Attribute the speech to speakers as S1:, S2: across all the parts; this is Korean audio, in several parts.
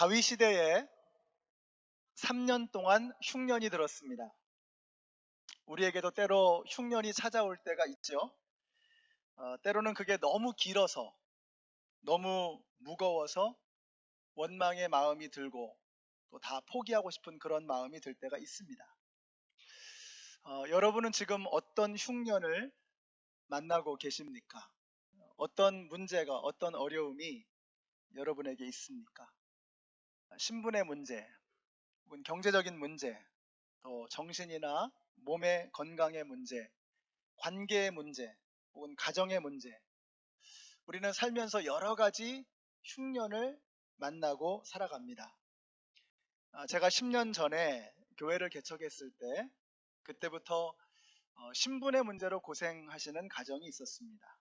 S1: 다윗 시대에 3년 동안 흉년이 들었습니다. 우리에게도 때로 흉년이 찾아올 때가 있죠. 때로는 그게 너무 길어서, 너무 무거워서 원망의 마음이 들고 또 다 포기하고 싶은 그런 마음이 들 때가 있습니다. 여러분은 지금 어떤 흉년을 만나고 계십니까? 어떤 문제가, 어떤 어려움이 여러분에게 있습니까? 신분의 문제, 혹은 경제적인 문제, 또 정신이나 몸의 건강의 문제, 관계의 문제, 혹은 가정의 문제. 우리는 살면서 여러 가지 흉년을 만나고 살아갑니다. 제가 10년 전에 교회를 개척했을 때, 그때부터 신분의 문제로 고생하시는 가정이 있었습니다.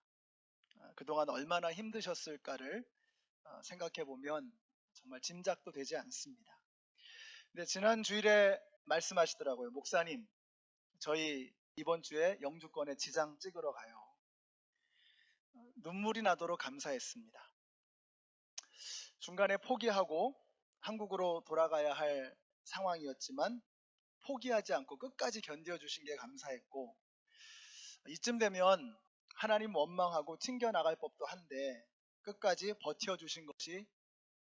S1: 그동안 얼마나 힘드셨을까를 생각해 보면 정말 짐작도 되지 않습니다. 근데 지난 주일에 말씀하시더라고요. 목사님, 저희 이번 주에 영주권에 지장 찍으러 가요. 눈물이 나도록 감사했습니다. 중간에 포기하고 한국으로 돌아가야 할 상황이었지만 포기하지 않고 끝까지 견뎌주신 게 감사했고, 이쯤 되면 하나님 원망하고 튕겨나갈 법도 한데 끝까지 버텨주신 것이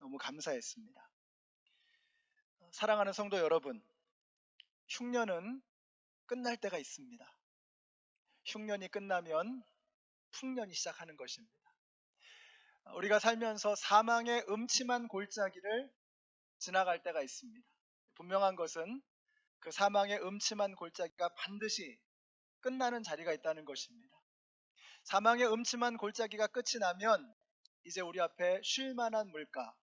S1: 너무 감사했습니다. 사랑하는 성도 여러분, 흉년은 끝날 때가 있습니다. 흉년이 끝나면 풍년이 시작하는 것입니다. 우리가 살면서 사망의 음침한 골짜기를 지나갈 때가 있습니다. 분명한 것은 그 사망의 음침한 골짜기가 반드시 끝나는 자리가 있다는 것입니다. 사망의 음침한 골짜기가 끝이 나면 이제 우리 앞에 쉴 만한 물가,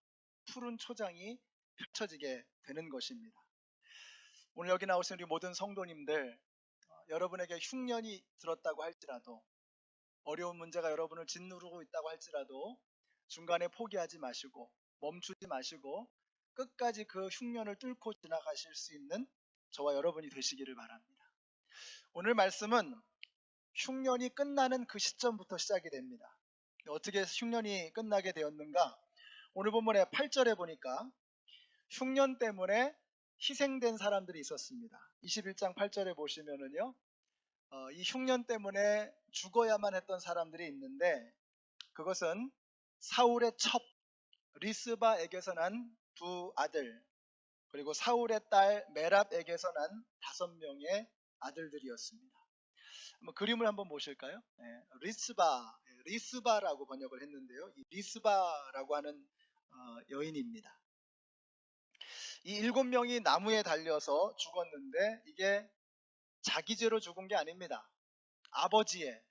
S1: 푸른 초장이 펼쳐지게 되는 것입니다. 오늘 여기 나오신 우리 모든 성도님들, 여러분에게 흉년이 들었다고 할지라도, 어려운 문제가 여러분을 짓누르고 있다고 할지라도 중간에 포기하지 마시고 멈추지 마시고 끝까지 그 흉년을 뚫고 지나가실 수 있는 저와 여러분이 되시기를 바랍니다. 오늘 말씀은 흉년이 끝나는 그 시점부터 시작이 됩니다. 어떻게 흉년이 끝나게 되었는가? 오늘 본문의 8절에 보니까 흉년 때문에 희생된 사람들이 있었습니다. 21장 8절에 보시면은요, 이 흉년 때문에 죽어야만 했던 사람들이 있는데, 그것은 사울의 첩 리스바에게서 난 두 아들, 그리고 사울의 딸 메랍에게서 난 5명의 아들들이었습니다. 그림을 한번 보실까요? 리스바라고 번역을 했는데요. 이 리스바라고 하는 여인입니다. 이 7명이 나무에 달려서 죽었는데 이게 자기 죄로 죽은 게 아닙니다. 아버지의,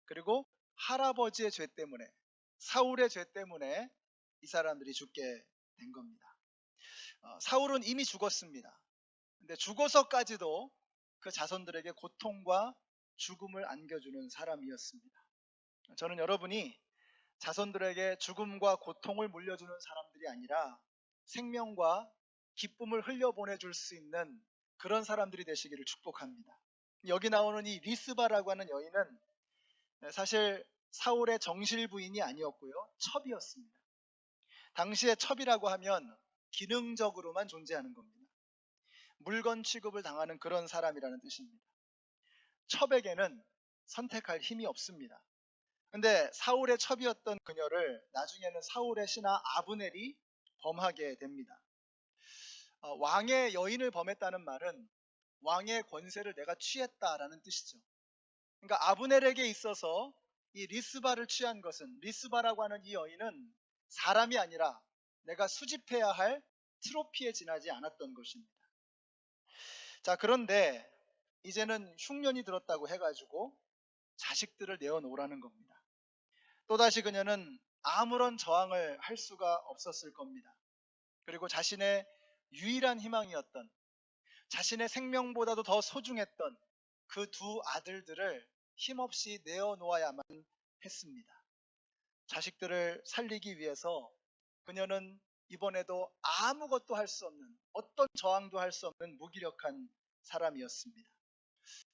S1: 그리고 할아버지의 죄 때문에, 사울의 죄 때문에 이 사람들이 죽게 된 겁니다. 사울은 이미 죽었습니다. 근데 죽어서까지도 그 자손들에게 고통과 죽음을 안겨주는 사람이었습니다. 저는 여러분이 자손들에게 죽음과 고통을 물려주는 사람들이 아니라 생명과 기쁨을 흘려보내줄 수 있는 그런 사람들이 되시기를 축복합니다. 여기 나오는 이 리스바라고 하는 여인은 사실 사울의 정실 부인이 아니었고요, 첩이었습니다. 당시에 첩이라고 하면 기능적으로만 존재하는 겁니다. 물건 취급을 당하는 그런 사람이라는 뜻입니다. 첩에게는 선택할 힘이 없습니다. 근데 사울의 첩이었던 그녀를 나중에는 사울의 신하 아브넬이 범하게 됩니다. 왕의 여인을 범했다는 말은 왕의 권세를 내가 취했다라는 뜻이죠. 그러니까 아브넬에게 있어서 이 리스바를 취한 것은, 리스바라고 하는 이 여인은 사람이 아니라 내가 수집해야 할 트로피에 지나지 않았던 것입니다. 자, 그런데 이제는 흉년이 들었다고 해가지고 자식들을 내어놓으라는 겁니다. 또다시 그녀는 아무런 저항을 할 수가 없었을 겁니다. 그리고 자신의 유일한 희망이었던, 자신의 생명보다도 더 소중했던 그 두 아들들을 힘없이 내어놓아야만 했습니다. 자식들을 살리기 위해서 그녀는 이번에도 아무것도 할 수 없는, 어떤 저항도 할 수 없는 무기력한 사람이었습니다.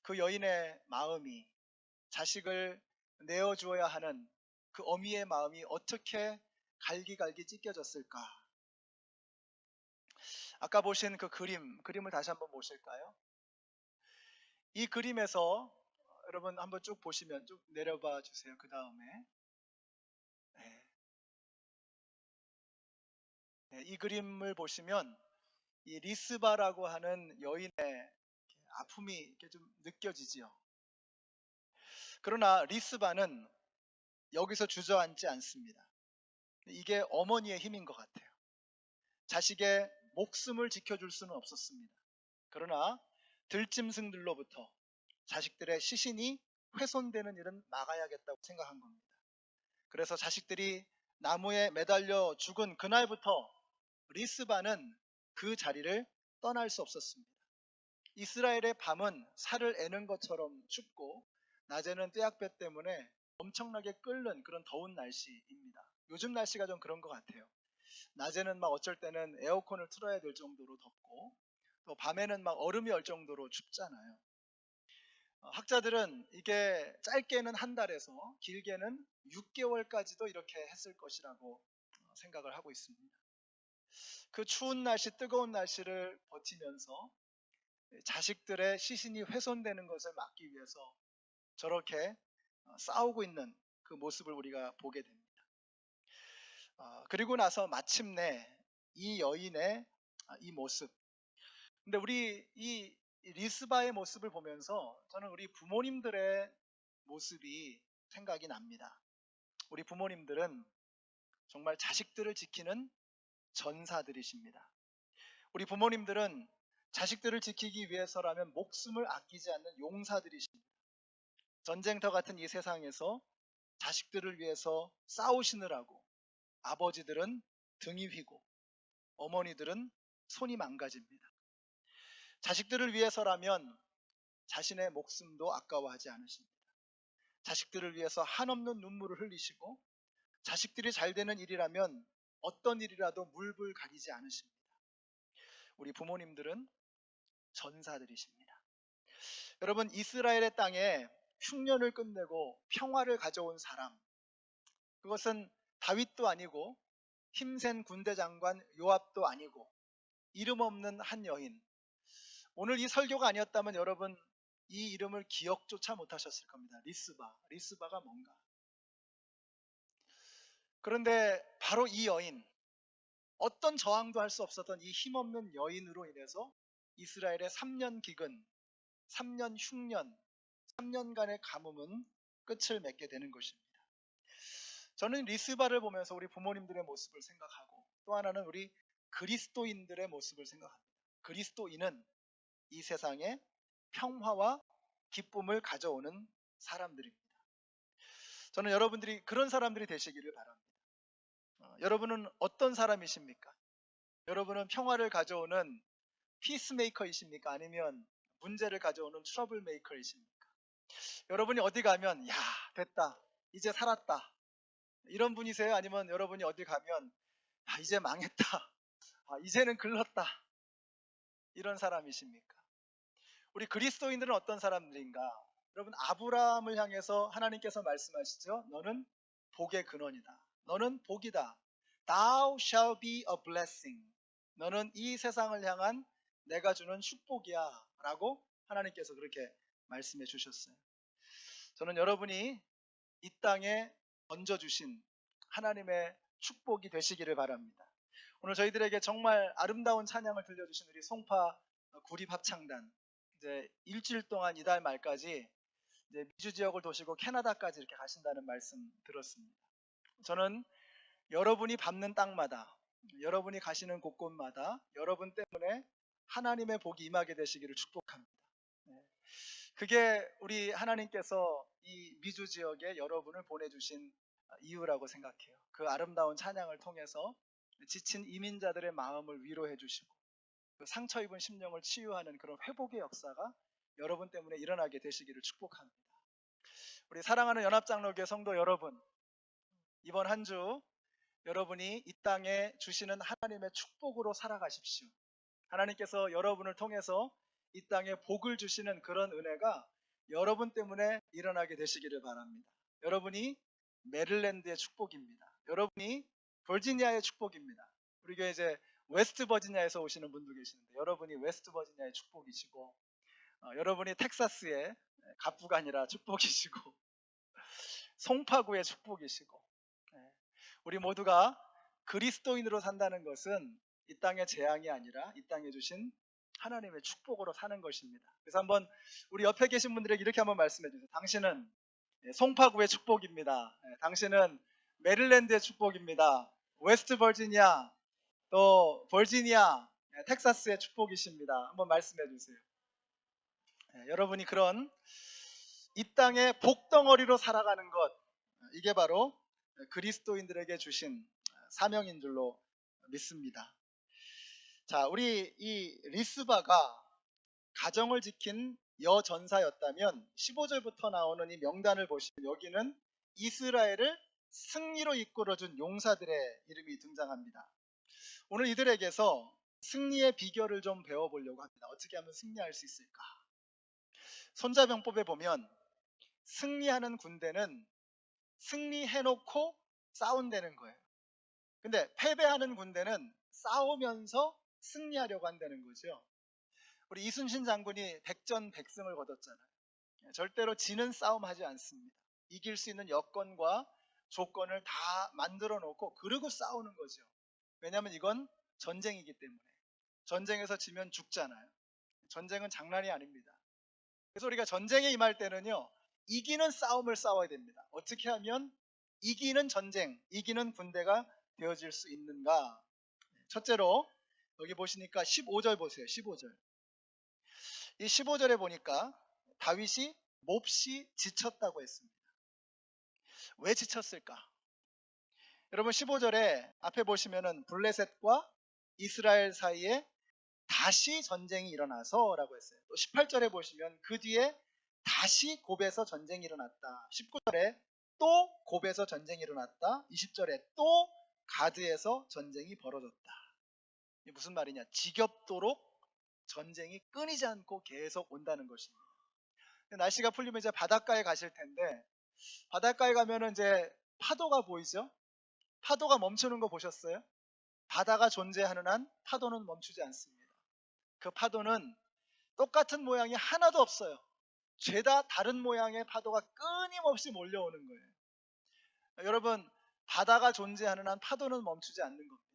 S1: 그 여인의 마음이, 자식을 내어주어야 하는 그 어미의 마음이 어떻게 갈기갈기 찢겨졌을까? 아까 보신 그 그림을 다시 한번 보실까요? 이 그림에서 여러분 한번 쭉 보시면 쭉 내려봐 주세요. 그 다음에 이 그림을 보시면 이 리스바라고 하는 여인의 아픔이 이렇게 좀 느껴지지요. 그러나 리스바는 여기서 주저앉지 않습니다. 이게 어머니의 힘인 것 같아요. 자식의 목숨을 지켜줄 수는 없었습니다. 그러나 들짐승들로부터 자식들의 시신이 훼손되는 일은 막아야겠다고 생각한 겁니다. 그래서 자식들이 나무에 매달려 죽은 그날부터 리스바는 그 자리를 떠날 수 없었습니다. 이스라엘의 밤은 살을 애는 것처럼 춥고 낮에는 떼약볕 때문에 엄청나게 끓는 그런 더운 날씨입니다. 요즘 날씨가 좀 그런 것 같아요. 낮에는 막 어쩔 때는 에어컨을 틀어야 될 정도로 덥고 또 밤에는 막 얼음이 얼 정도로 춥잖아요. 학자들은 이게 짧게는 한 달에서 길게는 6개월까지도 이렇게 했을 것이라고 생각을 하고 있습니다. 그 추운 날씨, 뜨거운 날씨를 버티면서 자식들의 시신이 훼손되는 것을 막기 위해서 저렇게 싸우고 있는 그 모습을 우리가 보게 됩니다. 그리고 나서 마침내 이 여인의 이 모습. 근데 우리 이 리스바의 모습을 보면서 저는 우리 부모님들의 모습이 생각이 납니다. 우리 부모님들은 정말 자식들을 지키는 전사들이십니다. 우리 부모님들은 자식들을 지키기 위해서라면 목숨을 아끼지 않는 용사들이십니다. 전쟁터 같은 이 세상에서 자식들을 위해서 싸우시느라고 아버지들은 등이 휘고 어머니들은 손이 망가집니다. 자식들을 위해서라면 자신의 목숨도 아까워하지 않으십니다. 자식들을 위해서 한없는 눈물을 흘리시고 자식들이 잘 되는 일이라면 어떤 일이라도 물불 가리지 않으십니다. 우리 부모님들은 전사들이십니다. 여러분, 이스라엘의 땅에 흉년을 끝내고 평화를 가져온 사람, 그것은 다윗도 아니고 힘센 군대 장관 요압도 아니고 이름 없는 한 여인. 오늘 이 설교가 아니었다면 여러분 이 이름을 기억조차 못하셨을 겁니다. 리스바가 뭔가. 그런데 바로 이 여인, 어떤 저항도 할 수 없었던 이 힘없는 여인으로 인해서 이스라엘의 3년 기근, 3년 흉년, 3년간의 가뭄은 끝을 맺게 되는 것입니다. 저는 리스바를 보면서 우리 부모님들의 모습을 생각하고 또 하나는 우리 그리스도인들의 모습을 생각합니다. 그리스도인은 이 세상에 평화와 기쁨을 가져오는 사람들입니다. 저는 여러분들이 그런 사람들이 되시기를 바랍니다. 여러분은 어떤 사람이십니까? 여러분은 평화를 가져오는 피스메이커이십니까? 아니면 문제를 가져오는 트러블 메이커이십니까? 여러분이 어디 가면 야 됐다 이제 살았다 이런 분이세요? 아니면 여러분이 어디 가면 이제 망했다 이제는 글렀다 이런 사람이십니까? 우리 그리스도인들은 어떤 사람들인가? 여러분 아브라함을 향해서 하나님께서 말씀하시죠. 너는 복의 근원이다. 너는 복이다. Thou shall be a blessing. 너는 이 세상을 향한 내가 주는 축복이야 라고 하나님께서 그렇게 말씀해 주셨어요. 저는 여러분이 이 땅에 얹어주신 하나님의 축복이 되시기를 바랍니다. 오늘 저희들에게 정말 아름다운 찬양을 들려주신 우리 송파 구립합창단, 이제 일주일 동안 이달 말까지 이제 미주 지역을 도시고 캐나다까지 이렇게 가신다는 말씀 들었습니다. 저는 여러분이 밟는 땅마다, 여러분이 가시는 곳곳마다 여러분 때문에 하나님의 복이 임하게 되시기를 축복합니다. 그게 우리 하나님께서 이 미주 지역에 여러분을 보내주신 이유라고 생각해요. 그 아름다운 찬양을 통해서 지친 이민자들의 마음을 위로해 주시고 그 상처 입은 심령을 치유하는 그런 회복의 역사가 여러분 때문에 일어나게 되시기를 축복합니다. 우리 사랑하는 연합장로교회 성도 여러분, 이번 한 주 여러분이 이 땅에 주시는 하나님의 축복으로 살아가십시오. 하나님께서 여러분을 통해서 이 땅에 복을 주시는 그런 은혜가 여러분 때문에 일어나게 되시기를 바랍니다. 여러분이 메릴랜드의 축복입니다. 여러분이 버지니아의 축복입니다. 우리 교회 이제 웨스트 버지니아에서 오시는 분도 계시는데 여러분이 웨스트 버지니아의 축복이시고 여러분이 텍사스의 갑부가 아니라 축복이시고 송파구의 축복이시고 우리 모두가 그리스도인으로 산다는 것은 이 땅의 재앙이 아니라 이 땅에 주신 하나님의 축복으로 사는 것입니다. 그래서 한번 우리 옆에 계신 분들에게 이렇게 한번 말씀해 주세요. 당신은 송파구의 축복입니다. 당신은 메릴랜드의 축복입니다. 웨스트 버지니아, 또 버지니아, 텍사스의 축복이십니다. 한번 말씀해 주세요. 여러분이 그런 이 땅의 복덩어리로 살아가는 것, 이게 바로 그리스도인들에게 주신 사명인 줄로 믿습니다. 자, 우리 이 리스바가 가정을 지킨 여전사였다면 15절부터 나오는 이 명단을 보시면 여기는 이스라엘을 승리로 이끌어준 용사들의 이름이 등장합니다. 오늘 이들에게서 승리의 비결을 좀 배워보려고 합니다. 어떻게 하면 승리할 수 있을까? 손자병법에 보면 승리하는 군대는 승리해놓고 싸운다는 거예요. 근데 패배하는 군대는 싸우면서 승리하려고 한다는 거죠. 우리 이순신 장군이 백전백승을 거뒀잖아요. 절대로 지는 싸움 하지 않습니다. 이길 수 있는 여건과 조건을 다 만들어 놓고 그러고 싸우는 거죠. 왜냐하면 이건 전쟁이기 때문에. 전쟁에서 지면 죽잖아요. 전쟁은 장난이 아닙니다. 그래서 우리가 전쟁에 임할 때는요, 이기는 싸움을 싸워야 됩니다. 어떻게 하면 이기는 전쟁, 이기는 군대가 되어질 수 있는가? 첫째로 여기 보시니까 15절 보세요. 15절. 이 15절에 보니까 다윗이 몹시 지쳤다고 했습니다. 왜 지쳤을까? 여러분 15절에 앞에 보시면은 블레셋과 이스라엘 사이에 다시 전쟁이 일어나서 라고 했어요. 또 18절에 보시면 그 뒤에 다시 곱에서 전쟁이 일어났다. 19절에 또 곱에서 전쟁이 일어났다. 20절에 또 가드에서 전쟁이 벌어졌다. 이게 무슨 말이냐? 지겹도록 전쟁이 끊이지 않고 계속 온다는 것입니다. 날씨가 풀리면 이제 바닷가에 가실 텐데 바닷가에 가면은 이제 파도가 보이죠? 파도가 멈추는 거 보셨어요? 바다가 존재하는 한 파도는 멈추지 않습니다. 그 파도는 똑같은 모양이 하나도 없어요. 죄다 다른 모양의 파도가 끊임없이 몰려오는 거예요. 여러분, 바다가 존재하는 한 파도는 멈추지 않는 겁니다.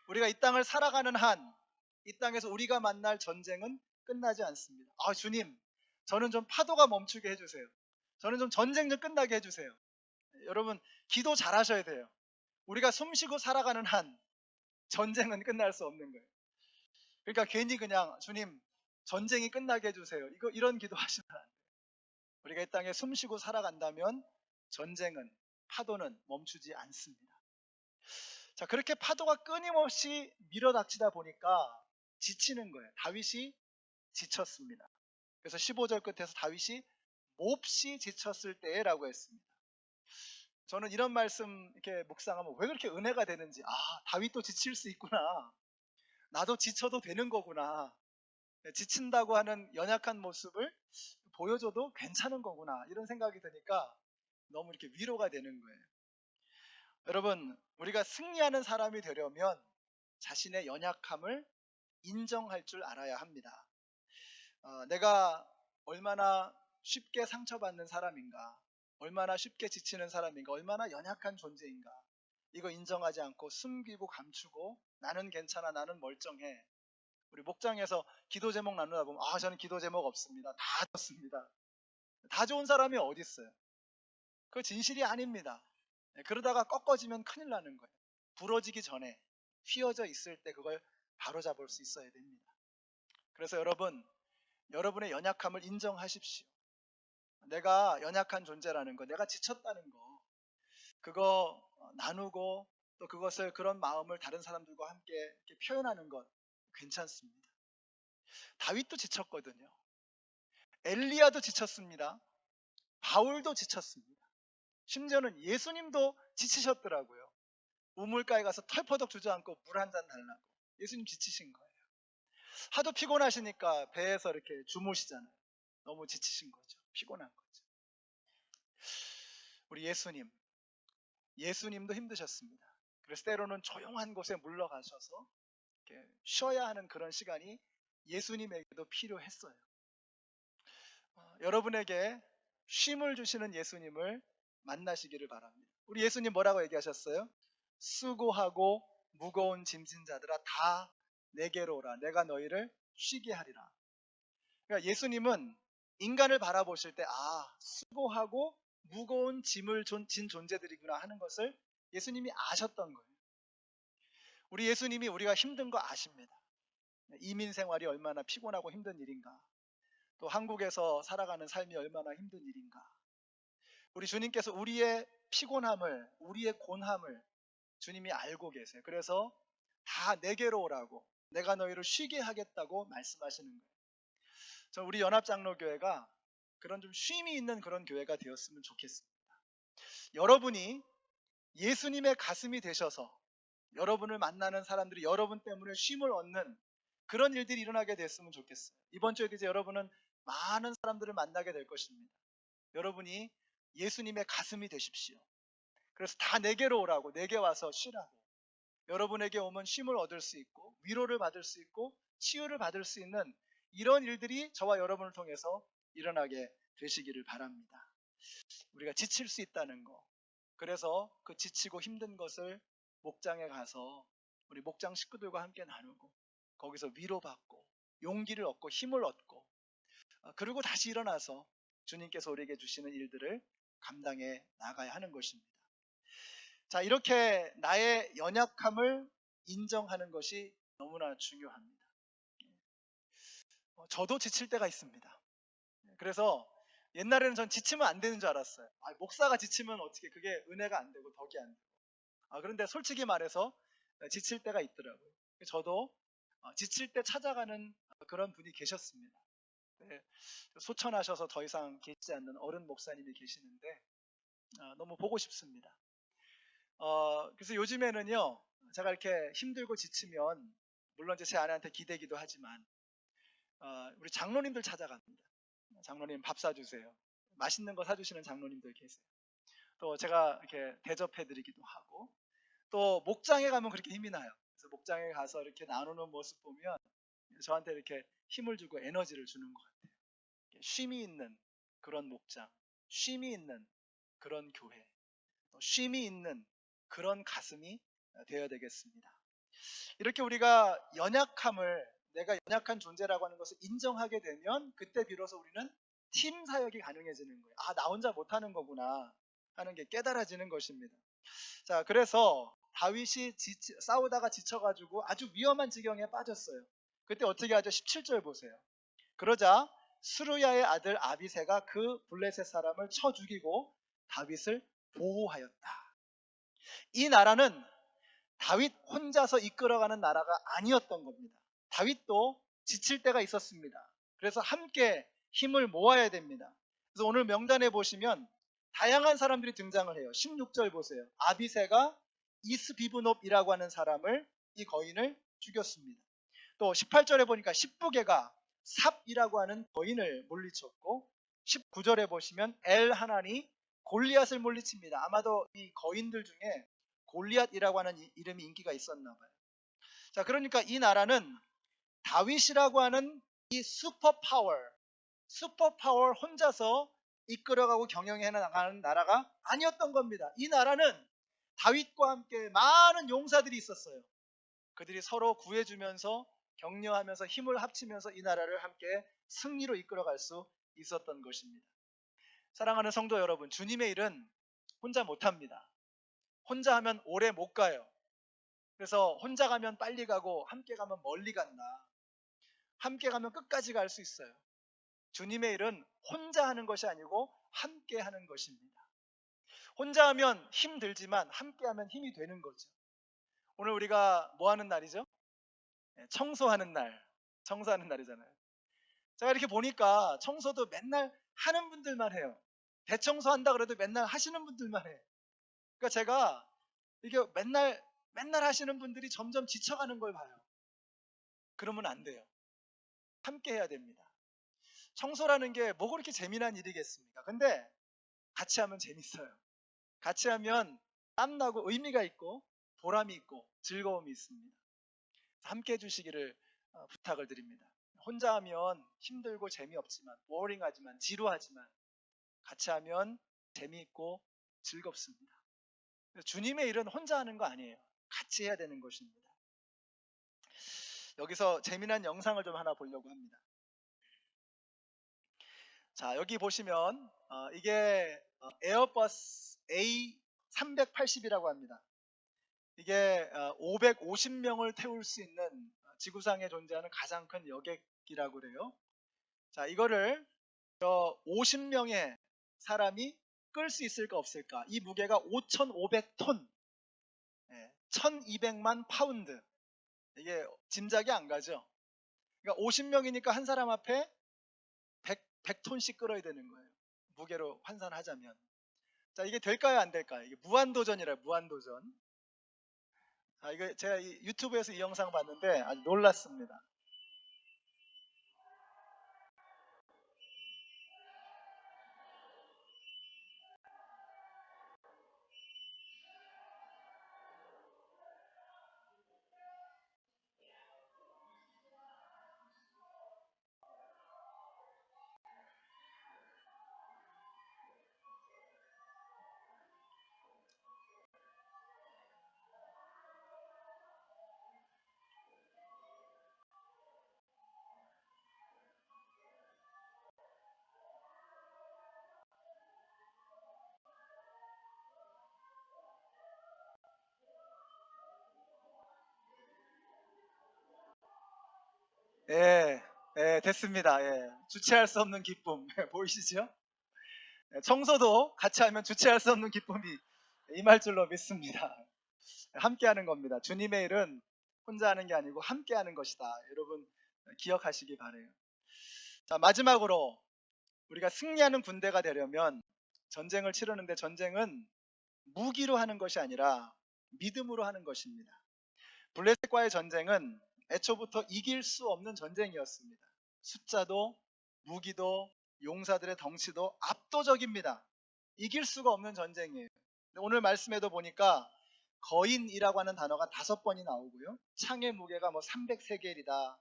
S1: 우리가 이 땅을 살아가는 한, 이 땅에서 우리가 만날 전쟁은 끝나지 않습니다. 아, 주님, 저는 좀 파도가 멈추게 해주세요. 저는 좀 전쟁 좀 끝나게 해주세요. 여러분, 기도 잘 하셔야 돼요. 우리가 숨 쉬고 살아가는 한 전쟁은 끝날 수 없는 거예요. 그러니까 괜히 그냥 주님 전쟁이 끝나게 해주세요. 이런 기도 하시면 안 돼요. 우리가 이 땅에 숨 쉬고 살아간다면 전쟁은, 파도는 멈추지 않습니다. 자, 그렇게 파도가 끊임없이 밀어닥치다 보니까 지치는 거예요. 다윗이 지쳤습니다. 그래서 15절 끝에서 다윗이 몹시 지쳤을 때라고 했습니다. 저는 이런 말씀 이렇게 묵상하면 왜 그렇게 은혜가 되는지, 다윗도 지칠 수 있구나. 나도 지쳐도 되는 거구나. 지친다고 하는 연약한 모습을 보여줘도 괜찮은 거구나. 이런 생각이 드니까 너무 이렇게 위로가 되는 거예요. 여러분, 우리가 승리하는 사람이 되려면 자신의 연약함을 인정할 줄 알아야 합니다. 내가 얼마나 쉽게 상처받는 사람인가, 얼마나 쉽게 지치는 사람인가, 얼마나 연약한 존재인가, 이거 인정하지 않고 숨기고 감추고 나는 괜찮아, 나는 멀쩡해. 우리 목장에서 기도 제목 나누다 보면 저는 기도 제목 없습니다. 다 좋습니다. 다 좋은 사람이 어디 있어요? 그거 진실이 아닙니다. 그러다가 꺾어지면 큰일 나는 거예요. 부러지기 전에 휘어져 있을 때 그걸 바로잡을 수 있어야 됩니다. 그래서 여러분의 연약함을 인정하십시오. 내가 연약한 존재라는 거, 내가 지쳤다는 거, 그거 나누고 또 그것을, 그런 마음을 다른 사람들과 함께 이렇게 표현하는 것 괜찮습니다. 다윗도 지쳤거든요. 엘리야도 지쳤습니다. 바울도 지쳤습니다. 심지어는 예수님도 지치셨더라고요. 우물가에 가서 털퍼덕 주저앉고 물 한 잔 달라고. 예수님 지치신 거예요. 하도 피곤하시니까 배에서 이렇게 주무시잖아요. 너무 지치신 거죠. 피곤한 거죠. 우리 예수님도 힘드셨습니다. 그래서 때로는 조용한 곳에 물러가셔서 이렇게 쉬어야 하는 그런 시간이 예수님에게도 필요했어요. 여러분에게 쉼을 주시는 예수님을 만나시기를 바랍니다. 우리 예수님 뭐라고 얘기하셨어요? 수고하고 무거운 짐진 자들아 다 내게로 오라. 내가 너희를 쉬게 하리라. 그러니까 예수님은 인간을 바라보실 때 수고하고 무거운 짐을 진 존재들이구나 하는 것을 예수님이 아셨던 거예요. 우리 예수님이 우리가 힘든 거 아십니다. 이민 생활이 얼마나 피곤하고 힘든 일인가. 또 한국에서 살아가는 삶이 얼마나 힘든 일인가. 우리 주님께서 우리의 피곤함을, 우리의 곤함을 주님이 알고 계세요. 그래서 다 내게로 오라고, 내가 너희를 쉬게 하겠다고 말씀하시는 거예요. 저 우리 연합장로교회가 그런 좀 쉼이 있는 그런 교회가 되었으면 좋겠습니다. 여러분이 예수님의 가슴이 되셔서 여러분을 만나는 사람들이 여러분 때문에 쉼을 얻는 그런 일들이 일어나게 됐으면 좋겠어요. 이번 주에도 이제 여러분은 많은 사람들을 만나게 될 것입니다. 여러분이 예수님의 가슴이 되십시오. 그래서 다 내게로 오라고, 내게 와서 쉬라고. 여러분에게 오면 쉼을 얻을 수 있고 위로를 받을 수 있고 치유를 받을 수 있는 이런 일들이 저와 여러분을 통해서 일어나게 되시기를 바랍니다. 우리가 지칠 수 있다는 거. 그래서 그 지치고 힘든 것을 목장에 가서 우리 목장 식구들과 함께 나누고 거기서 위로받고 용기를 얻고 힘을 얻고 그리고 다시 일어나서 주님께서 우리에게 주시는 일들을 감당해 나가야 하는 것입니다. 자, 이렇게 나의 연약함을 인정하는 것이 너무나 중요합니다. 저도 지칠 때가 있습니다. 그래서 옛날에는 전 지치면 안 되는 줄 알았어요. 목사가 지치면 어떻게 그게 은혜가 안 되고 덕이 안 되고. 그런데 솔직히 말해서 지칠 때가 있더라고요. 저도 지칠 때 찾아가는 그런 분이 계셨습니다. 네, 소천하셔서 더 이상 계시지 않는 어른 목사님이 계시는데 너무 보고 싶습니다. 그래서 요즘에는요, 제가 이렇게 힘들고 지치면 물론 제 아내한테 기대기도 하지만 우리 장로님들 찾아갑니다. 장로님 밥 사주세요. 맛있는 거 사주시는 장로님들 계세요. 또 제가 이렇게 대접해드리기도 하고 또 목장에 가면 그렇게 힘이 나요. 그래서 목장에 가서 이렇게 나누는 모습 보면 저한테 이렇게 힘을 주고 에너지를 주는 것 같아요. 쉼이 있는 그런 목장, 쉼이 있는 그런 교회, 또 쉼이 있는 그런 가슴이 되어야 되겠습니다. 이렇게 우리가 내가 연약한 존재라고 하는 것을 인정하게 되면 그때 비로소 우리는 팀 사역이 가능해지는 거예요. 나 혼자 못하는 거구나 하는 게 깨달아지는 것입니다. 자, 그래서 다윗이 싸우다가 지쳐가지고 아주 위험한 지경에 빠졌어요. 그때 어떻게 하죠? 17절 보세요. 그러자 스루야의 아들 아비새가 그 블레셋 사람을 쳐 죽이고 다윗을 보호하였다. 이 나라는 다윗 혼자서 이끌어가는 나라가 아니었던 겁니다. 다윗도 지칠 때가 있었습니다. 그래서 함께 힘을 모아야 됩니다. 그래서 오늘 명단에 보시면 다양한 사람들이 등장을 해요. 16절 보세요. 아비새가 이스비브놉이라고 하는 사람을, 이 거인을 죽였습니다. 또 18절에 보니까 십부개가 삽이라고 하는 거인을 물리쳤고 19절에 보시면 엘하난이 골리앗을 물리칩니다. 아마도 이 거인들 중에 골리앗이라고 하는 이름이 인기가 있었나 봐요. 자, 그러니까 이 나라는 다윗이라고 하는 이 슈퍼파워 혼자서 이끌어가고 경영해 나가는 나라가 아니었던 겁니다. 이 나라는 다윗과 함께 많은 용사들이 있었어요. 그들이 서로 구해주면서 격려하면서 힘을 합치면서 이 나라를 함께 승리로 이끌어갈 수 있었던 것입니다. 사랑하는 성도 여러분, 주님의 일은 혼자 못합니다. 혼자 하면 오래 못 가요. 그래서 혼자 가면 빨리 가고 함께 가면 멀리 간다. 함께 가면 끝까지 갈 수 있어요. 주님의 일은 혼자 하는 것이 아니고 함께 하는 것입니다. 혼자 하면 힘들지만 함께 하면 힘이 되는 거죠. 오늘 우리가 뭐 하는 날이죠? 청소하는 날이잖아요. 제가 이렇게 보니까 청소도 맨날 하는 분들만 해요. 대청소한다 그래도 맨날 하시는 분들만 해. 그러니까 제가 이게 맨날 하시는 분들이 점점 지쳐가는 걸 봐요. 그러면 안 돼요. 함께 해야 됩니다. 청소라는 게 뭐 그렇게 재미난 일이겠습니까? 근데 같이 하면 재밌어요. 같이 하면 땀나고 의미가 있고 보람이 있고 즐거움이 있습니다. 함께 해주시기를 부탁을 드립니다. 혼자 하면 힘들고 재미없지만, 보링하지만, 지루하지만 같이 하면 재미있고 즐겁습니다. 주님의 일은 혼자 하는 거 아니에요. 같이 해야 되는 것입니다. 여기서 재미난 영상을 좀 하나 보려고 합니다. 자, 여기 보시면 이게 에어버스 A380이라고 합니다. 이게 550명을 태울 수 있는 지구상에 존재하는 가장 큰 여객기라고 그래요. 자, 이거를 50명의 사람이 끌 수 있을까 없을까? 이 무게가 5,500톤, 1,200만 파운드. 이게 짐작이 안 가죠. 그러니까 50명이니까 한 사람 앞에 100톤씩 끌어야 되는 거예요. 무게로 환산하자면. 자, 이게 될까요, 안 될까요? 이게 무한도전이래요, 무한도전. 자, 이거 제가 유튜브에서 이 영상 봤는데 아주 놀랐습니다. 예, 됐습니다. 예, 주체할 수 없는 기쁨 보이시죠? 청소도 같이 하면 주체할 수 없는 기쁨이 임할 줄로 믿습니다. 함께하는 겁니다. 주님의 일은 혼자 하는 게 아니고 함께하는 것이다. 여러분 기억하시기 바래요. 자, 마지막으로 우리가 승리하는 군대가 되려면 전쟁을 치르는데 전쟁은 무기로 하는 것이 아니라 믿음으로 하는 것입니다. 블레셋과의 전쟁은 애초부터 이길 수 없는 전쟁이었습니다. 숫자도 무기도 용사들의 덩치도 압도적입니다. 이길 수가 없는 전쟁이에요. 오늘 말씀에도 보니까 거인이라고 하는 단어가 5번이 나오고요. 창의 무게가 300세겔이다.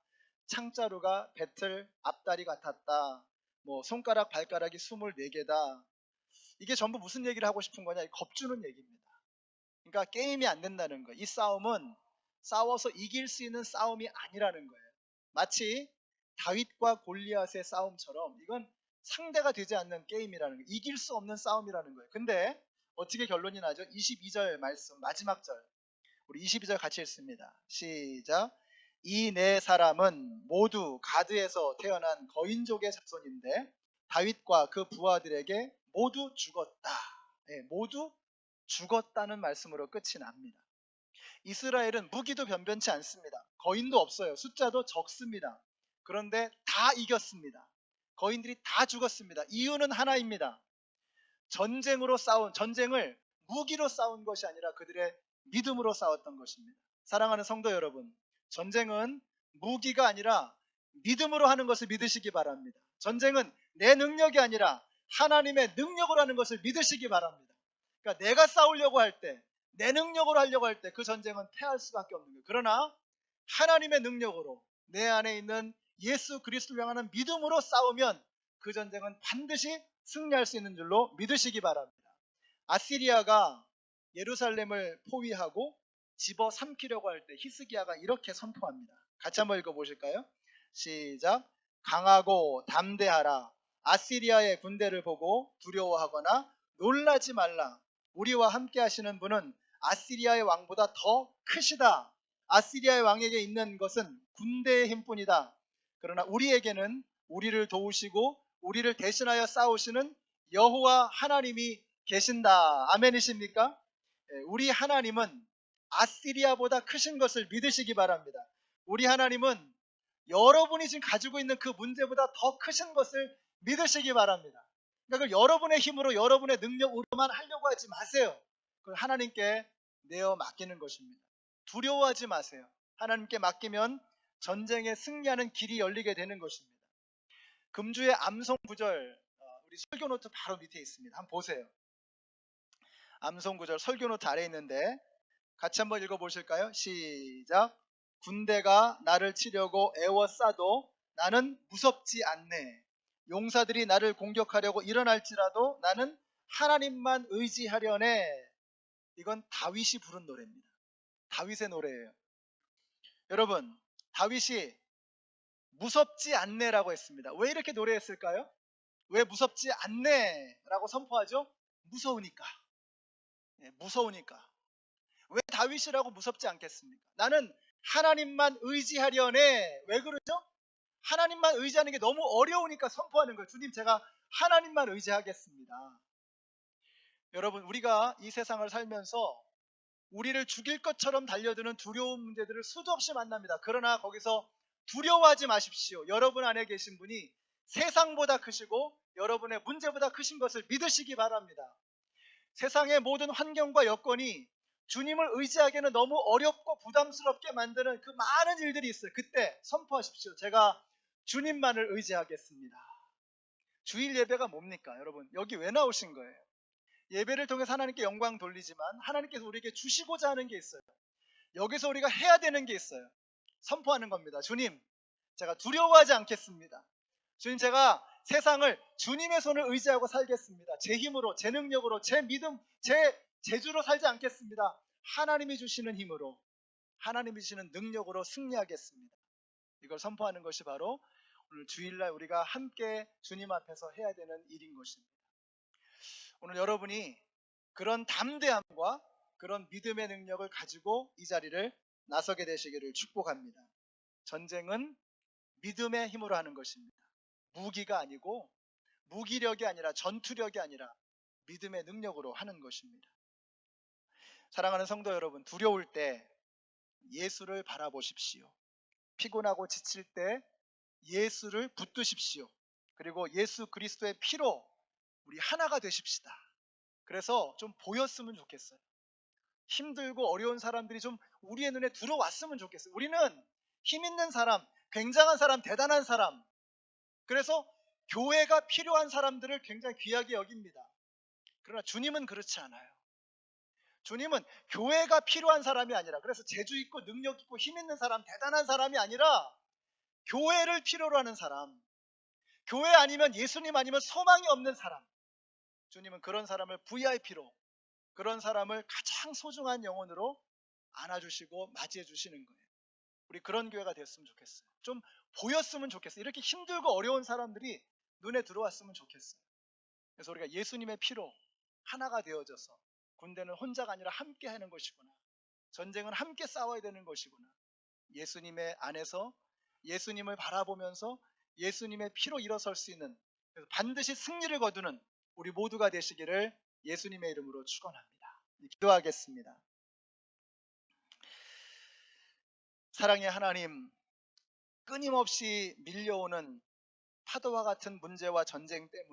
S1: 창자루가 배틀 앞다리 같았다. 손가락 발가락이 24개다. 이게 전부 무슨 얘기를 하고 싶은 거냐? 겁주는 얘기입니다. 그러니까 게임이 안 된다는 거예요. 이 싸움은 싸워서 이길 수 있는 싸움이 아니라는 거예요. 마치 다윗과 골리앗의 싸움처럼 이건 상대가 되지 않는 게임이라는 거예요. 이길 수 없는 싸움이라는 거예요. 근데 어떻게 결론이 나죠? 22절 말씀 마지막 절, 우리 22절 같이 읽습니다. 시작. 이 네 사람은 모두 가드에서 태어난 거인족의 자손인데 다윗과 그 부하들에게 모두 죽었다. 모두 죽었다는 말씀으로 끝이 납니다. 이스라엘은 무기도 변변치 않습니다. 거인도 없어요. 숫자도 적습니다. 그런데 다 이겼습니다. 거인들이 다 죽었습니다. 이유는 하나입니다. 전쟁을 무기로 싸운 것이 아니라 그들의 믿음으로 싸웠던 것입니다. 사랑하는 성도 여러분, 전쟁은 무기가 아니라 믿음으로 하는 것을 믿으시기 바랍니다. 전쟁은 내 능력이 아니라 하나님의 능력으로 하는 것을 믿으시기 바랍니다. 그러니까 내가 싸우려고 할 때, 내 능력으로 하려고 할 때 그 전쟁은 패할 수밖에 없는 거예요. 그러나 하나님의 능력으로 내 안에 있는 예수 그리스도를 향하는 믿음으로 싸우면 그 전쟁은 반드시 승리할 수 있는 줄로 믿으시기 바랍니다. 아시리아가 예루살렘을 포위하고 집어삼키려고 할 때 히스기야가 이렇게 선포합니다. 같이 한번 읽어보실까요? 시작. 강하고 담대하라. 아시리아의 군대를 보고 두려워하거나 놀라지 말라. 우리와 함께 하시는 분은 아시리아의 왕보다 더 크시다. 아시리아의 왕에게 있는 것은 군대의 힘뿐이다. 그러나 우리에게는 우리를 도우시고 우리를 대신하여 싸우시는 여호와 하나님이 계신다. 아멘이십니까? 우리 하나님은 아시리아보다 크신 것을 믿으시기 바랍니다. 우리 하나님은 여러분이 지금 가지고 있는 그 문제보다 더 크신 것을 믿으시기 바랍니다. 그러니까 여러분의 힘으로 여러분의 능력으로만 하려고 하지 마세요. 그걸 하나님께 내어 맡기는 것입니다. 두려워하지 마세요. 하나님께 맡기면 전쟁에 승리하는 길이 열리게 되는 것입니다. 금주의 암송 구절, 우리 설교 노트 바로 밑에 있습니다. 한번 보세요. 암송 구절 설교 노트 아래에 있는데 같이 한번 읽어보실까요? 시작. 군대가 나를 치려고 애워싸도 나는 무섭지 않네. 용사들이 나를 공격하려고 일어날지라도 나는 하나님만 의지하려네. 이건 다윗이 부른 노래입니다. 다윗의 노래예요. 여러분, 다윗이 무섭지 않네라고 했습니다. 왜 이렇게 노래했을까요? 왜 무섭지 않네라고 선포하죠? 무서우니까. 무서우니까. 왜 다윗이라고 무섭지 않겠습니까? 나는 하나님만 의지하려네. 왜 그러죠? 하나님만 의지하는 게 너무 어려우니까 선포하는 거예요. 주님, 제가 하나님만 의지하겠습니다. 여러분, 우리가 이 세상을 살면서 우리를 죽일 것처럼 달려드는 두려운 문제들을 수도 없이 만납니다. 그러나 거기서 두려워하지 마십시오. 여러분 안에 계신 분이 세상보다 크시고 여러분의 문제보다 크신 것을 믿으시기 바랍니다. 세상의 모든 환경과 여건이 주님을 의지하기에는 너무 어렵고 부담스럽게 만드는 그 많은 일들이 있어요. 그때 선포하십시오. 제가 주님만을 의지하겠습니다. 주일 예배가 뭡니까? 여러분, 여기 왜 나오신 거예요? 예배를 통해서 하나님께 영광 돌리지만 하나님께서 우리에게 주시고자 하는 게 있어요. 여기서 우리가 해야 되는 게 있어요. 선포하는 겁니다. 주님, 제가 두려워하지 않겠습니다. 주님, 제가 세상을 주님의 손을 의지하고 살겠습니다. 제 힘으로, 제 능력으로, 제 믿음, 제 재주로 살지 않겠습니다. 하나님이 주시는 힘으로, 하나님이 주시는 능력으로 승리하겠습니다. 이걸 선포하는 것이 바로 오늘 주일날 우리가 함께 주님 앞에서 해야 되는 일인 것입니다. 오늘 여러분이 그런 담대함과 그런 믿음의 능력을 가지고 이 자리를 나서게 되시기를 축복합니다. 전쟁은 믿음의 힘으로 하는 것입니다. 무기가 아니고 무기력이 아니라 전투력이 아니라 믿음의 능력으로 하는 것입니다. 사랑하는 성도 여러분, 두려울 때 예수를 바라보십시오. 피곤하고 지칠 때 예수를 붙드십시오. 그리고 예수 그리스도의 피로 우리 하나가 되십시다. 그래서 좀 보였으면 좋겠어요. 힘들고 어려운 사람들이 좀 우리의 눈에 들어왔으면 좋겠어요. 우리는 힘 있는 사람, 굉장한 사람, 대단한 사람, 그래서 교회가 필요한 사람들을 굉장히 귀하게 여깁니다. 그러나 주님은 그렇지 않아요. 주님은 교회가 필요한 사람이 아니라, 그래서 재주 있고 능력 있고 힘 있는 사람, 대단한 사람이 아니라 교회를 필요로 하는 사람, 교회 아니면 예수님 아니면 소망이 없는 사람, 주님은 그런 사람을 VIP로, 그런 사람을 가장 소중한 영혼으로 안아주시고 맞이해 주시는 거예요. 우리 그런 교회가 됐으면 좋겠어요. 좀 보였으면 좋겠어요. 이렇게 힘들고 어려운 사람들이 눈에 들어왔으면 좋겠어요. 그래서 우리가 예수님의 피로 하나가 되어져서 군대는 혼자가 아니라 함께 하는 것이구나, 전쟁은 함께 싸워야 되는 것이구나, 예수님의 안에서 예수님을 바라보면서 예수님의 피로 일어설 수 있는, 그래서 반드시 승리를 거두는 우리 모두가 되시기를 예수님의 이름으로 축원합니다. 기도하겠습니다. 사랑의 하나님, 끊임없이 밀려오는 파도와 같은 문제와 전쟁 때문에